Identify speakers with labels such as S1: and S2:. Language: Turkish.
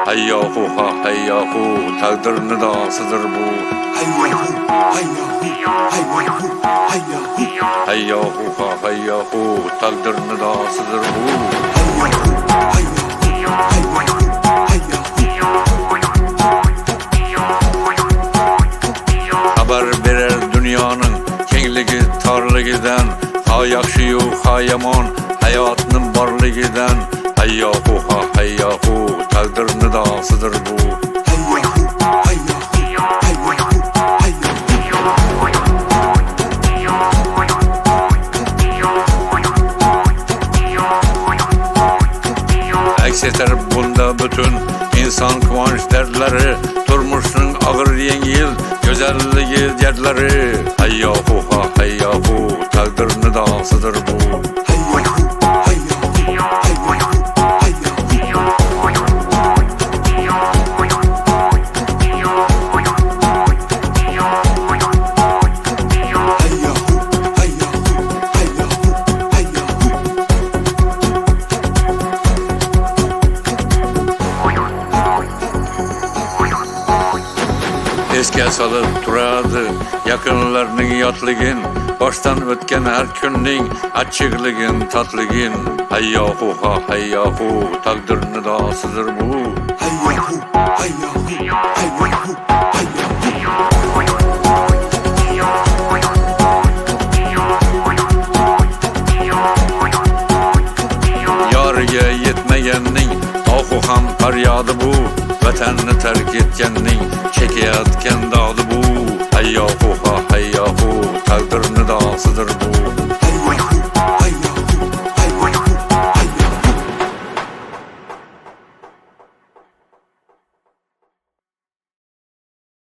S1: Hayyahu ha hayyahu, takdirni dağısıdır bu. Hayyahu ha hayyahu, takdirni dağısıdır bu. Haber verer dünyanın kengligi tarligidan, ha yaxşı-yu ha yomon hayotning borligidan. Hayyahu ha hayyahu, takdirni dağısıdır bu. Aks eter bunda bütün insan kıvanç dertleri, durmuşsun ağır yengil güzelliği dertleri. Hayyahu ha hayyahu, takdirni dağısıdır bu. Eske salıp duradı yakınlarının yatligin, boştan ötken her günning açıkligin tatligin. Hayyahu ha hayyahu, takdirni dağısıdır bu. Yarıya yetmeyenning ohu ham faryadı bu. Vatanni terk etkenning çekayotgan dağdı bu. Hayyahu ha hayyahu, takdirni dağısıdır bu.